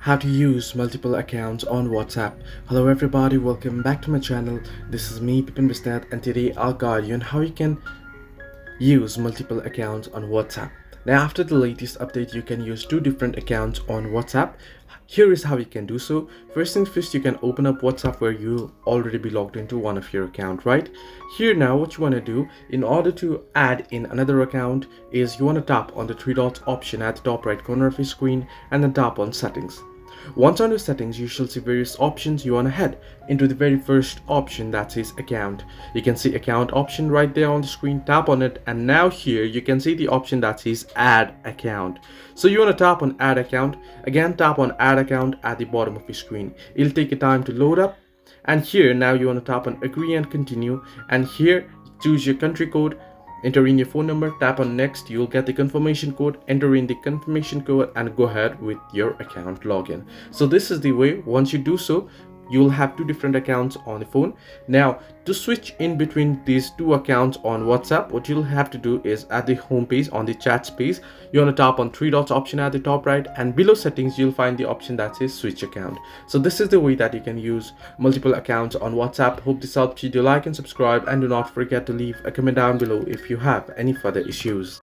How to use multiple accounts on WhatsApp. Hello everybody, welcome back to my channel. This is me Pipin Bisnath, and today I'll guide you on how you can use multiple accounts on WhatsApp. Now after the latest update, you can use two different accounts on WhatsApp. Here is how you can do so. First things first, you can open up WhatsApp where you already be logged into one of your account, right? Here now what you want to do in order to add in another account is you want to tap on the three dots option at the top right corner of your screen and then tap on settings. Once on your settings, you shall see various options. You want to head into the very first option that says account. You can see account option right there on the screen. Tap on it, and now here you can see the option that says add account. So you want to tap on add account. Again, tap on add account at the bottom of your screen. It'll take a time to load up, and here now you want to tap on agree and continue, and here choose your country code. Enter in your phone number, tap on next, you'll get the confirmation code, enter in the confirmation code and go ahead with your account login. So this is the way. Once you do so, you'll have two different accounts on the phone. Now to switch in between these two accounts on WhatsApp, what you'll have to do is at the home page on the chat space, you want to tap on three dots option at the top right, and below settings you'll find the option that says switch account. So this is the way that you can use multiple accounts on WhatsApp. Hope this helped you. Do like and subscribe, and do not forget to leave a comment down below if you have any further issues.